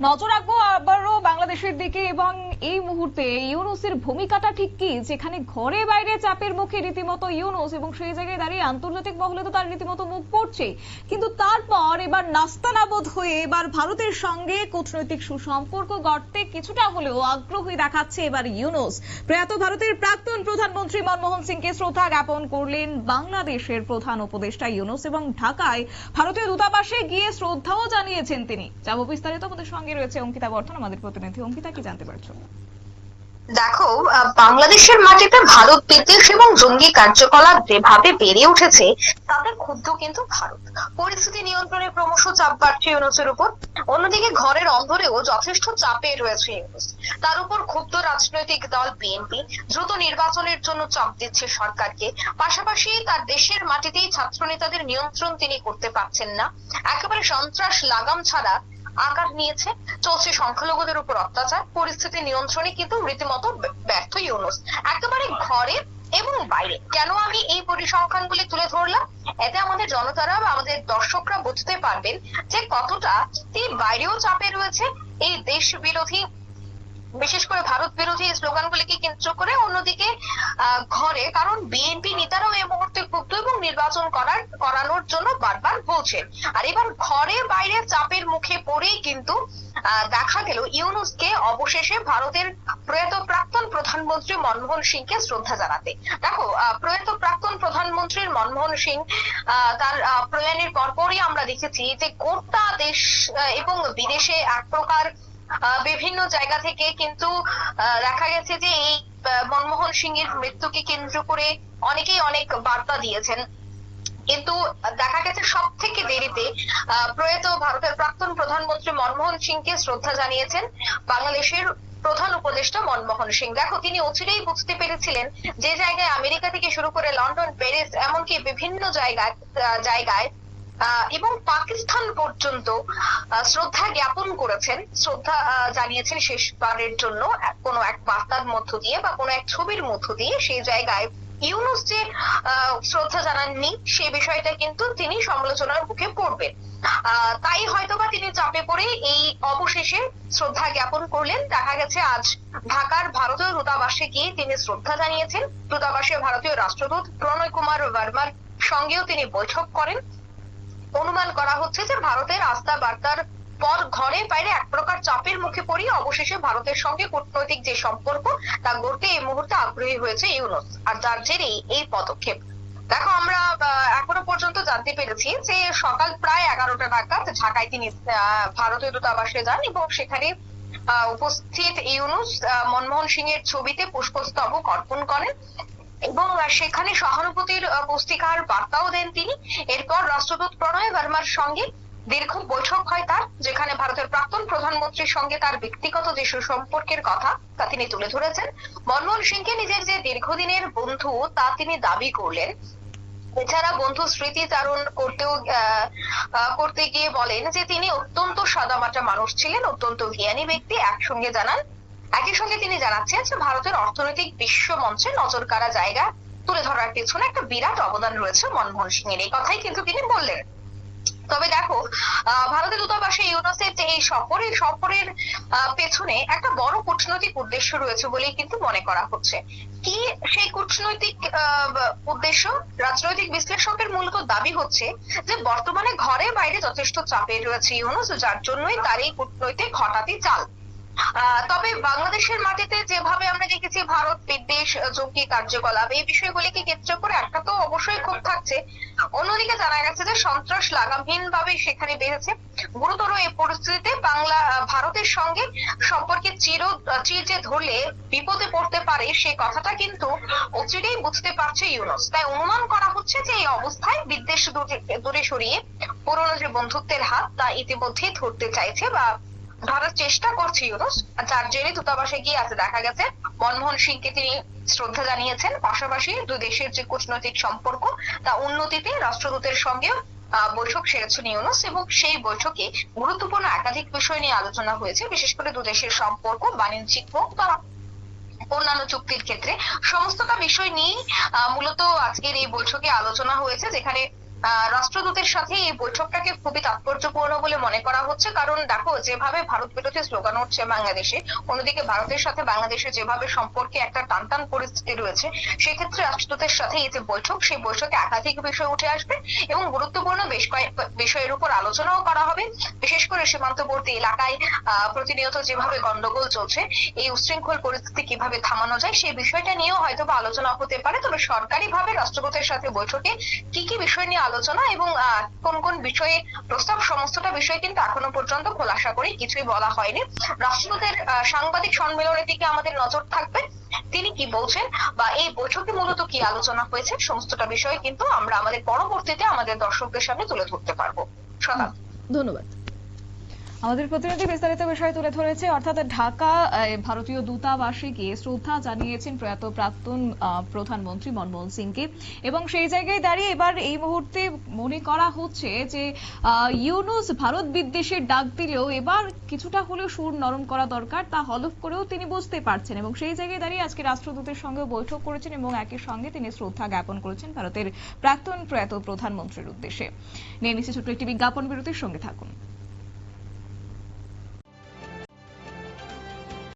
নজর রাখবো আবারও বাংলাদেশের দিকে এবং এই মুহূর্তে ইউনূসের ভূমিকাটা ঠিক কি, যেখানে ঘরে বাইরে চাপের মুখে রীতিমতো ইউনূস এবং সেই জায়গায় দাঁড়িয়ে আন্তর্জাতিক মহলে তো তার রীতিমতো মুখ পড়ছে, কিন্তু তারপর এবার নাস্তানাবুদ হয়ে এবার ভারতের সঙ্গে কূটনৈতিক সুসম্পর্ক গড়তে কিছুটা হলেও আগ্রহী দেখাচ্ছে এবার ইউনূস। প্রয়াত ভারতের প্রাক্তন প্রধানমন্ত্রী মনমোহন সিংকে শ্রদ্ধা জ্ঞাপন করলেন বাংলাদেশের প্রধান উপদেষ্টা ইউনূস এবং ঢাকায় ভারতীয় দূতাবাসে গিয়ে শ্রদ্ধাও জানিয়েছেন তিনি। যাব বিস্তারিত আমাদের সঙ্গে রয়েছে অঙ্কিতা বর্ধন, আমাদের প্রতিনিধি। অঙ্কিতা, কি জানতে পারছো? দেখো, বাংলাদেশের মাটিতে ভারত বিদ্বেষ এবং জঙ্গি কার্যকলাপ যেভাবে বেড়ে উঠেছে তাতে ক্ষুব্ধ কিন্তু ভারত। পরিস্থিতি নিয়ন্ত্রণে ক্রমশ চাপ বাড়ছে ইউনূসের উপর। অন্যদিকে ঘরের অন্দরেও যথেষ্ট চাপে রয়েছে ইউনূস। তার উপর ক্ষুব্ধ রাজনৈতিক দল বিএনপি দ্রুত নির্বাচনের জন্য চাপ দিচ্ছে সরকারকে। পাশাপাশি তার দেশের মাটিতেই ছাত্র নেতাদের নিয়ন্ত্রণ তিনি করতে পারছেন না। একেবারে সন্ত্রাস লাগাম ছাড়া আকার নিয়েছে। চলছে সংখ্যালঘুদের উপর অত্যাচার। পরিস্থিতি নিয়ন্ত্রণে কিন্তু রীতিমতো ব্যর্থ ইউনূস, একেবারে ঘরে এবং বাইরে। কেন আমি এই পরিসংখ্যানগুলি তুলে ধরলাম? এতে আমাদের জনতারা বা আমাদের দর্শকরা বুঝতে পারবেন যে কতটা তিনি বাইরেও চাপে রয়েছে এই দেশ বিরোধী, বিশেষ করে ভারত বিরোধী স্লোগানগুলিকে কেন্দ্র করে। অন্যদিকে ঘরে, কারণ বিএনপি নেতারাও এই মুহূর্তে ক্ষুব্ধ এবং নির্বাচন করানোর জন্য বারবার বলছেন। আর এবার ঘরে বাইরে চাপের মুখে পড়েই কিন্তু দেখা গেল ইউনূসকে অবশেষে ভারতের প্রয়াত প্রাক্তন প্রধানমন্ত্রী মনমোহন সিংকে শ্রদ্ধা জানাতে। দেখো, প্রয়াত প্রাক্তন প্রধানমন্ত্রীর মনমোহন সিং তার প্রয়াণের পরপরই আমরা দেখেছি যে গোটা দেশ এবং বিদেশে এক প্রকার বিভিন্ন জায়গা থেকে কিন্তু দেখা গেছে যে এই মনমোহন সিং এর মৃত্যুকে কেন্দ্র করে অনেকেই অনেক বার্তা দিয়েছেন, কিন্তু দেখা গেছে সব থেকে দেরিতে প্রয়াত ভারতের প্রাক্তন প্রধানমন্ত্রী মনমোহন সিংকে শ্রদ্ধা জানিয়েছেন বাংলাদেশের প্রধান উপদেষ্টা মনমোহন সিং। দেখো, তিনি অচিরেই বুঝতে পেরেছিলেন যে জায়গায় আমেরিকা থেকে শুরু করে লন্ডন, প্যারিস, এমনকি বিভিন্ন জায়গায় এবং পাকিস্তান পর্যন্ত শ্রদ্ধা জ্ঞাপন করেছেন, শ্রদ্ধা জানিয়েছেন শেষবারের জন্য কোনো এক বার্তার মধ্য দিয়ে বা কোনো এক ছবির মধ্য দিয়ে। সেই জায়গায় ইউনূস যে শ্রদ্ধা জানাননি সে বিষয়টা কিন্তু তিনি সমালোচনার মুখে পড়বেন। তাই হয়তোবা তিনি চাপে পড়ে এই অবশেষে শ্রদ্ধা জ্ঞাপন করলেন। দেখা গেছে আজ ঢাকার ভারতীয় দূতাবাসে গিয়ে তিনি শ্রদ্ধা জানিয়েছেন। দূতাবাসে ভারতীয় রাষ্ট্রদূত প্রণয় কুমার বর্মার সঙ্গেও তিনি বৈঠক করেন। অনুমান করা হচ্ছে যে ভারতের আস্থা বার্তার পর ঘরে বাইরে এক প্রকার চাপের মুখে পড়িয়ে অবশেষে ভারতের সঙ্গে কূটনৈতিক যে সম্পর্ক তা গড়তে এই মুহূর্তে আগ্রহী হয়েছে ইউনূস, আর যার জেরেই এই পদক্ষেপ। দেখো, আমরা এখনো পর্যন্ত জানতে পেরেছি যে সকাল প্রায় 11টা নাগাদ ঢাকায় তিনি ভারতীয় দূতাবাসে যান এবং সেখানে উপস্থিত ইউনূস মনমোহন সিং এর ছবিতে পুষ্পস্তবক অর্পণ করেন এবং সেখানে সহানুভূতির পুস্তিকার বার্তাও দেন তিনি। এরপর রাষ্ট্রদূত প্রণয় বর্মার সঙ্গে দীর্ঘ বৈঠক হয় তার, যেখানে ভারতের প্রাক্তন প্রধানমন্ত্রীর সঙ্গে তার ব্যক্তিগত যে সুসম্পর্কের কথা তা তিনি তুলে ধরেছেন। মনমোহন সিংকে নিজের যে দীর্ঘদিনের বন্ধু তা তিনি দাবি করলেন। এছাড়া বন্ধু স্মৃতিচারণ করতে গিয়ে বলেন যে তিনি অত্যন্ত সাদামাটা মানুষ ছিলেন, অত্যন্ত জ্ঞানী ব্যক্তি। একই সঙ্গে তিনি জানাচ্ছেন যে ভারতের অর্থনৈতিক বিশ্ব মঞ্চে নজর কাড়া জায়গা তুলে ধরার পেছনে একটা বিরাট অবদান রয়েছে মনমোহন সিং এর, এই কথাই কিন্তু তিনি বললেন। তবে দেখো, ভারতের দূতাবাসে ইউনূসের যে এই সফরের পেছনে একটা বড় কূটনৈতিক উদ্দেশ্য রয়েছে বলেই কিন্তু মনে করা হচ্ছে। কি সেই কূটনৈতিক উদ্দেশ্য? রাজনৈতিক বিশ্লেষকের মূলত দাবি হচ্ছে যে বর্তমানে ঘরে বাইরে যথেষ্ট চাপে রয়েছে ইউনূস, যার জন্যই তার এই কূটনৈতিক হঠাৎই চাল। তবে বাংলাদেশের মাটিতে যেভাবে আমরা দেখেছি ভারত বিদ্বেষ, জঙ্গি কার্যকলাপ, এই বিষয়গুলিকে কেন্দ্র করে একটা তো অবশ্যই ক্ষোভ থাকছে। অন্যদিকে জানা গেছে যে সন্ত্রাস লাগামহীন ভাবে সেখানে বেড়েছে। গুরুতর এই পরিস্থিতিতে ভারতের সঙ্গে সম্পর্কে চির যে ধরলে বিপদে পড়তে পারে সে কথাটা কিন্তু অচিরেই বুঝতে পারছে ইউনূস। তাই অনুমান করা হচ্ছে যে এই অবস্থায় বিদ্বেষ দূরে সরিয়ে পুরনো যে বন্ধুত্বের হাত তা ইতিমধ্যেই ধরতে চাইছে বা ধরার চেষ্টা করছে ইউনূস, যার জেরে দূতাবাসে গিয়ে আছে দেখা গেছে মনমোহন সিংকে তিনি শ্রদ্ধা জানিয়েছেন। পাশাপাশি দুই দেশের যে কূটনৈতিক সম্পর্ক তা উন্নতিতে রাষ্ট্রদূতের সঙ্গেও বৈঠক সেরেছেন ইউনূস এবং সেই বৈঠকে গুরুত্বপূর্ণ একাধিক বিষয় নিয়ে আলোচনা হয়েছে। বিশেষ করে দু দেশের সম্পর্ক, বাণিজ্যিক হোক বা অন্যান্য চুক্তির ক্ষেত্রে সমস্তটা বিষয় নিয়ে মূলত আজকের এই বৈঠকে আলোচনা হয়েছে, যেখানে রাষ্ট্রদূতের সাথে এই বৈঠকটাকে খুবই তাৎপর্যপূর্ণ বলে মনে করা হচ্ছে, কারণ দেখো যেভাবে ভারত বিরোধী স্লোগান উঠছে বাংলাদেশে, অন্যদিকে ভারতের সাথে বাংলাদেশের যেভাবে সম্পর্কে একটা টানটান পরিস্থিতি রয়েছে, সেক্ষেত্রে রাষ্ট্রদূতের সাথে এই যে বৈঠক, সেই বৈঠকে একাধিক বিষয় উঠে আসবে এবং গুরুত্বপূর্ণ বেশ কয়েক বিষয়ের উপর আলোচনাও করা হবে। বিশেষ করে সীমান্তবর্তী এলাকায় প্রতিনিয়ত যেভাবে গন্ডগোল চলছে, এই উচ্ছৃঙ্খল পরিস্থিতি কিভাবে থামানো যায় সেই বিষয়টা নিয়েও হয়তো বা আলোচনা হতে পারে। তবে সরকারিভাবে রাষ্ট্রদূতের সাথে বৈঠকে কি কি বিষয় নিয়ে আলোচনা এবং কোন কোন বিষয়ে প্রস্তাব, সমস্তটা বিষয় কিন্তু এখনো পর্যন্ত খোলাসা করে কিছুই বলা হয়নি। রাষ্ট্রদূতের সাংবাদিক সম্মেলনের দিকে আমাদের নজর থাকবে, তিনি কি বলছেন বা এই বৈঠকে মূলত কি আলোচনা হয়েছে, সমস্তটা বিষয় কিন্তু আমরা আমাদের পরবর্তীতে আমাদের দর্শকদের সামনে তুলে ধরতে পারবো। শতাব্দী, ধন্যবাদ। আমাদের প্রতিনিধি বিস্তারিত বিষয় তুলে ধরেছে, অর্থাৎ ঢাকা ভারতীয় দূতাবাসে গিয়ে শ্রদ্ধা জানিয়েছেন প্রয়াত প্রাক্তন প্রধানমন্ত্রী মনমোহন সিংকে, এবং সেই জায়গায় দাঁড়িয়ে এবার এই মুহূর্তে মনে করা হচ্ছে যে ইউনূস ভারত বিদ্বেষের ডাক দিলেও এবার কিছুটা হলেও সুর নরম করা দরকার, তা হলফ করেও তিনি বুঝতে পারছেন, এবং সেই জায়গায় দাঁড়িয়ে আজকে রাষ্ট্রদূতের সঙ্গে বৈঠক করেছেন এবং একই সঙ্গে তিনি শ্রদ্ধা জ্ঞাপন করেছেন ভারতের প্রাক্তন প্রয়াত প্রধানমন্ত্রীর উদ্দেশ্যে। নিয়ে নিচ্ছে ছোট্ট একটি বিজ্ঞাপন বিরতির, সঙ্গে থাকুন।